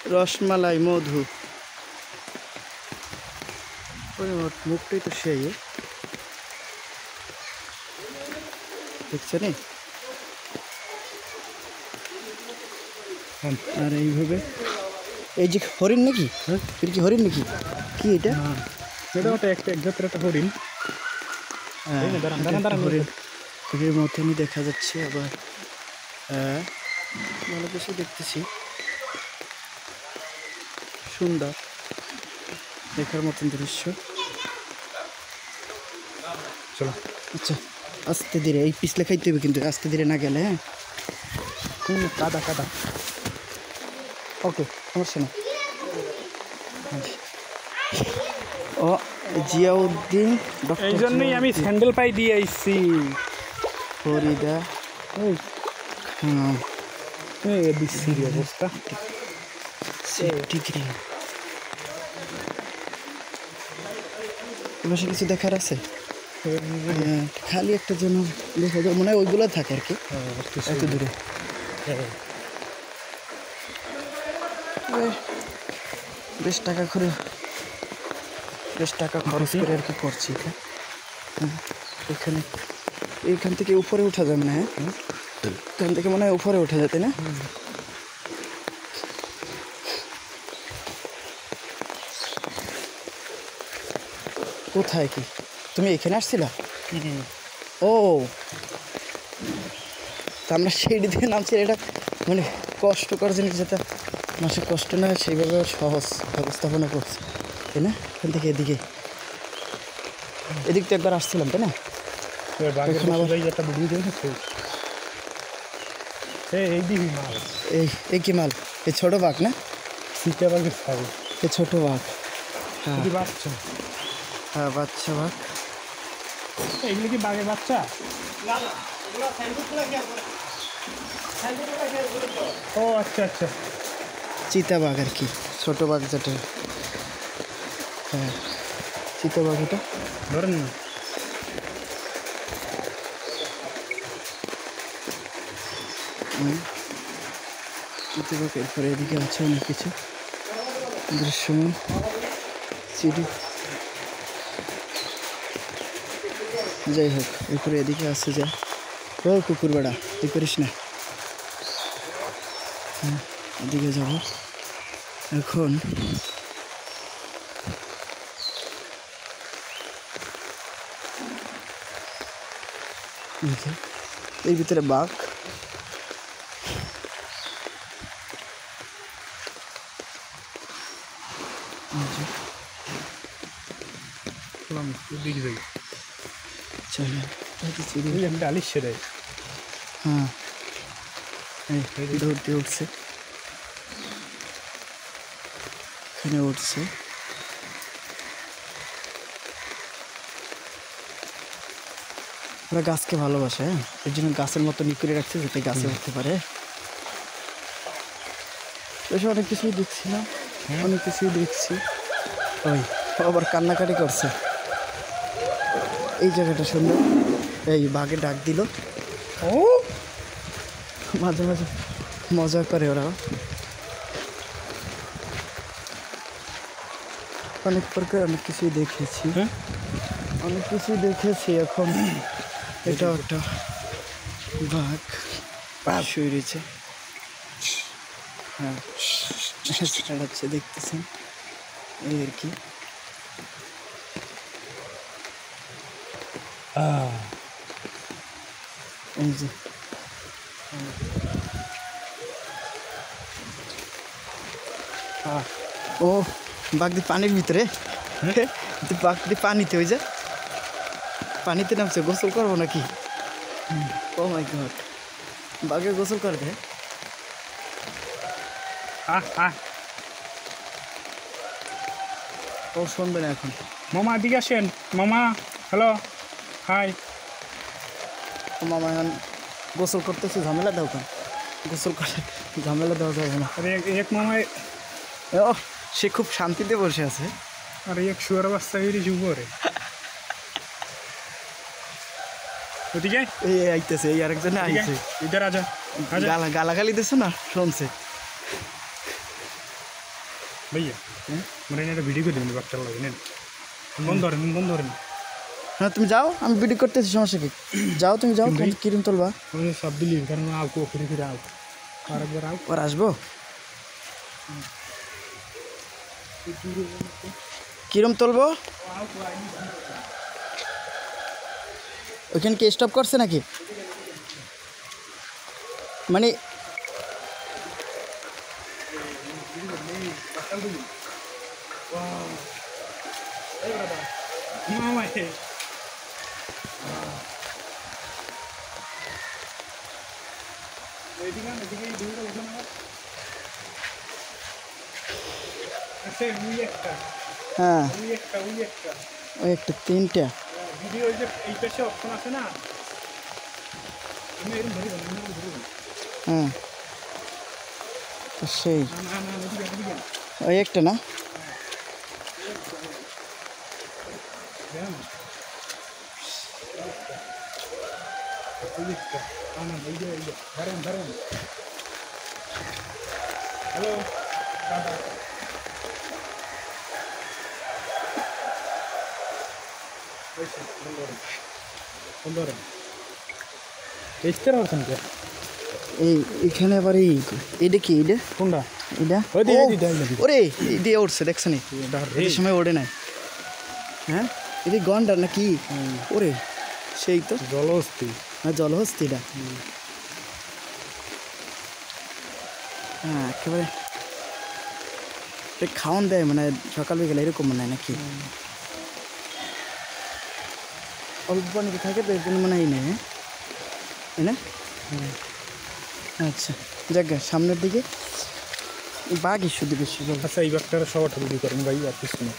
রসমালাই মধু মুখটাই তো সেই দেখছেন আর এইভাবে এই যে হরিণ নাকি এটা কি হরিণ নাকি কি এটা এটা ওটা একটা হরিণ হরিণের মতনই দেখা যাচ্ছে আবার ভালো কিছু দেখতেছি সুন্দর দেখার মতন দৃশ্য চলো আচ্ছা আস্তে ধীরে এই পিছলে খাইতে হবে কিন্তু আস্তে ধীরে না গেলে হ্যাঁ কাদা কাদা ওকে সমস্যা নেই ও জিয়াউদ্দিন এই জন্যই আমি স্যান্ডেল পাই দিয়ে আইছি ফরিদা বিশ্রী অবস্থা ডিগ্রি এবার কিছু দেখার আছে খালি একটা জন্য দেখা যায় মনে হয় ওইগুলো থাকে আর কি এত দূরে বেশ টাকা খরচ করে আর কি করছি এখানে এইখান থেকে উপরে উঠা যাবে না হ্যাঁ এখান থেকে মনে হয় উপরে উঠা যায় তাই না কোথায় কি তুমি এখানে আসছিলা ও তা আমরা সিঁড়ি দিয়ে নামছি এটা মানে কষ্টকর জিনিস যেটা মানুষের কষ্ট না হয় সেইভাবে সহজ ব্যবস্থাপনা করছে তাই না এখান থেকে এদিক তো একবার আসছিলাম তাই না এই কি মাল এই ছোট বাঘ না এই ছোট বাঘ হ্যাঁ বাচ্চা বাঘ এগুলো কি বাঘের বাচ্চা ও আচ্ছা আচ্ছা চিতাবাঘ আর কি ছোট বাঘ যেটা হ্যাঁ চিতাবাঘ এটা ধরেন না চিতাবাঘ এরপরে এদিকে আছে অনেক কিছু দৃশ্যমান সিঁড়ি যাই হোক এরপরে এদিকে আসছে যা ও কুকুর বেড়া তুই করিস না এদিকে যাব এখন এর ভিতরে বাঘ হ্যাঁ দৌড়তে উঠছে এখানে উঠছে ওরা গাছকে ভালোবাসে হ্যাঁ এর জন্য গাছের মতো নিকরে রাখছে যাতে গাছে উঠতে পারে বেশ অনেক কিছুই দেখছিলাম অনেক কিছুই দেখছি ওই আবার কান্নাকাটি করছে এই জায়গাটা সুন্দর এই বাঘে ডাক দিল ও মাঝে মাঝে মজা করে ওরা অনেক প্রকার অনেক কিছুই দেখেছি অনেক কিছুই দেখেছি এখন এটাও একটা বাঘ শুয়ে রয়েছে হ্যাঁ ছাড়াচ্ছে দেখতেছেন এই আর কি এই যে ও বাঘদি পানির ভিতরে বাঘদি পানিতে ওই যে পানিতে নামছে গোসল করবো নাকি ও মাই গড বাঘে গোসল করবে ও শুনবে না এখন মামা দিকে আসেন মামা হ্যালো হাই মামা এখন গোসল করতেছে ঝামেলা দাও কেন গোসল করে ঝামেলা দেওয়া যাবে না আরে এক মামায় ও সে খুব শান্তিতে বসে আছে আরে এক শুয়ার বাচ্চা বেরিয়েছে উপরে ওদিকে এই আইতেছে এই আরেকজনে আইছে ইধার আজা গালাগালি দিছে না শুনছে ভাইয়া হ্যাঁ মানে একটা ভিডিও করে দিবেন বাচ্চার লাগে নেন বন্ধ করেন হ্যাঁ তুমি যাও, আমি ভিডিও করতেছি, সমস্যা কি? যাও তুমি যাও, কিন্তু কিরম তুলবা? আমি সব দিলি কারণ আউকো ফিরে আউক আর একবার আউক ওর আসবো কিরম তুলবো? ওইখানে কি স্টপ করছে নাকি? মানে মামা হ্যাঁ ওই একটা ওই একটা তিনটা ভিডিও যে এই পাশে অপশন আছে না আমি এরকম ধরি হ্যাঁ তো সেই না এদিকে ওই একটা না হ্যালো এস্টার হচ্ছেন কে এই এখানে আবার এইটা কি এইটা কোনটা এটা ওই দিয়ে, ও, ওই দিয়ে, ওই দিয়ে। ওরে এই দিয়ে উঠছে দেখছেন এই সময় ওড়ে নাই হ্যাঁ এটি গন্ডার না কি ওরে সেই তো জলহস্তি হ্যাঁ জলহস্তি এটা হ্যাঁ একেবারে খাওয়ান দেয় মানে সকাল বিকেলে এরকম মনে হয় নাকি অল্প পানিতে থাকে তো এর জন্য মনে হয় নেই হ্যাঁ তাই না আচ্ছা যাক গে, সামনের দিকে বাঘ শুধু বেশি আচ্ছা এই বাঘটার সবার ভিডিও করেন ভাই আর কিছু না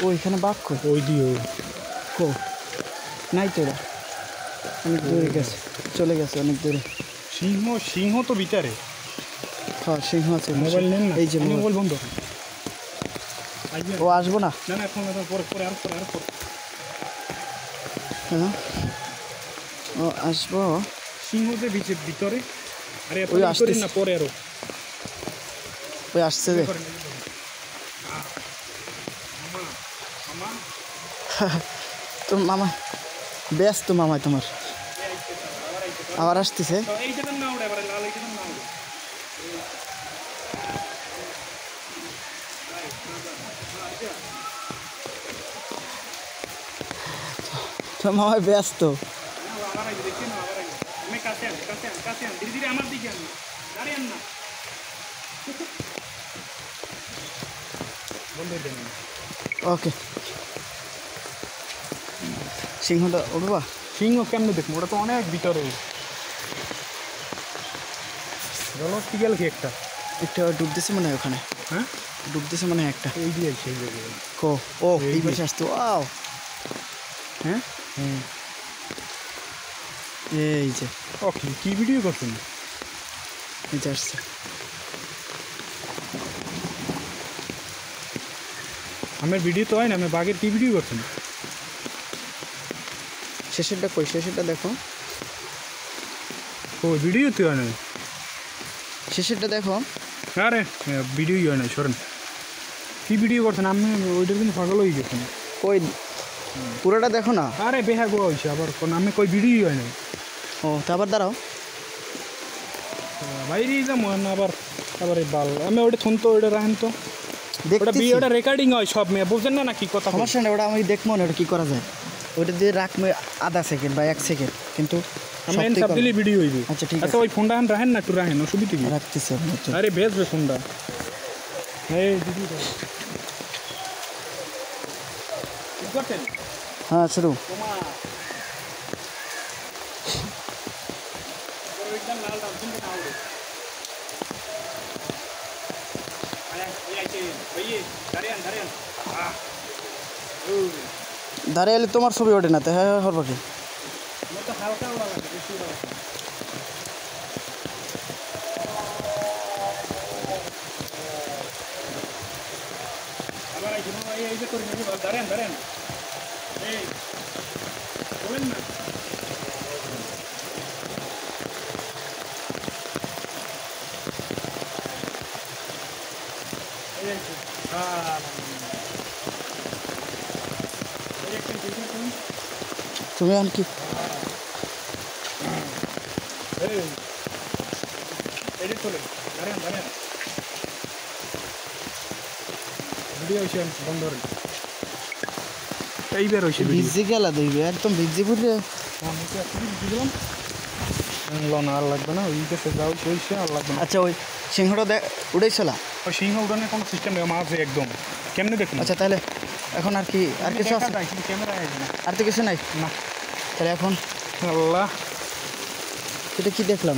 ওইখানে বাঘ কই ওই দিয়ে কো নাই তো ওরা অনেক দূরে গেছে চলে গেছে অনেক দূরে সিংহ তো ভিতরে হ্যাঁ সিংহ আছে মোবাইল নেন না এই যে মোবাইল। মোবাইল বন্ধ ও আসবো না না এখন পরে আর হ্যাঁ ও আসবো সিংহ যে ভিতরে আরে ওই আপনি আসতেছে। করেন না পরে আরো ওই আসছে যে তোর মামা ব্যস্ত মামায় তোমার আবার আসতেছে এইটা না ওটা এবারে লাল এইটা না ওটা তোর মামায় ব্যস্ত আবার আইবে দেখছেন আবার আইবে আমি কাছে আন ধীরে ধীরে আমার দিকে আন দাঁড়িয়ে না বন্ধ দেন ওকে সিংহটা উঠবা সিংহ কেমনে দেখবো ওটা তো অনেক ভিতরে জলহস্তি গেল কি একটা একটা ডুবতেছে মনে হয় ওখানে হ্যাঁ ডুবতেছে মনে হয় একটা এই দিয়ে সেই জায়গায় কো ও এই এই পাশে আসতো আও হ্যাঁ এই যে ও কি ভিডিও করছেন এই যে আসছে আমার ভিডিও তো হয় না আমি বাঘের কি ভিডিও করছেন শেষেরটা কই শেষেরটা দেখো ও ভিডিও তো হয় না শেষেরটা দেখো আরে ভিডিওই হয় না সরেন কি ভিডিও করছেন আমি ওইটার কিন্তু পাগল হয়ে গেছেন কই পুরোটা দেখো না আরে বেহা গোয়া হয়েছে আবার কোন আমি কই ভিডিওই হয় না ও তা আবার দাঁড়াও বাইরে যেমন আবার এই বাল আমি ওটা শুনতো ওইটা রাখেন তো ওটা দেখতেছি ওটা রেকর্ডিং হয় সব মেয়ে বুঝছেন না কি কথা সমস্যা নেই ওটা আমি দেখবো না ওটা কী করা যায় ওটা দিয়ে রাখবো আধা সেকেন্ড বা 1 সেকেন্ড কিন্তু আমি সবটাই সব করা- দিলে ভিডিও হইবে আচ্ছা ঠিক আচ্ছা আছে ওই ফোনটা রাখেন না একটু রাখেন অসুবিধা কি রাখতেছি আমি একটু। আরে বেচবে ফোনটা এই দিদি কি করছেন হ্যাঁ শুরু তোমার ওইটা লাল দাও কিন্তু না ওরে ভাইয়ে দাঁড়িয়ে দাঁড়িয়ে এলে তোমার ছবি ওঠে না তো হ্যাঁ হরবা কি তো হালকা লাগে বেশি আবার এই যে করে নেব দাঁড়ান এই বলেন না এই আছে হ্যাঁ এই একটা দেখুন তুমি এখন কি এই এডিট চলে দাঁড়ান দাঁড়ান ভিডিও হইছে বন্ধ করেন এইবার হইছে ভিডিও ভিজি গেলা দেখবে একদম ভিজি পুরে আমি তো একটু ভিডিও দিলাম না আর লাগবে না ওই দেশে যাও হইছে আর লাগবে না আচ্ছা ওই সিংহটা উড়াইছিলা ওই সিংহ উড়ানের কোনো সিস্টেম নেই মাঝে একদম কেমনে দেখুন আচ্ছা তাহলে এখন আর কি আর কিছু আছে ক্যামেরা আছে না আর তো কিছু নাই না তাহলে এখন আল্লাহ এটা কি দেখলাম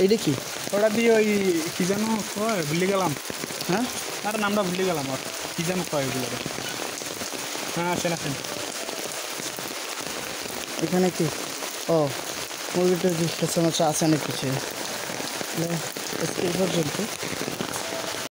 এইটা কি ওটা দিয়ে ওই কি যেন কয় ভুলে গেলাম হ্যাঁ আর নামটা ভুলে গেলাম আর কি যেন কয় ওগুলো হ্যাঁ আসেন আসেন এখানে কি ও মুরগিটার ডিসকাশন আছে অনেক কিছু এই পর্যন্ত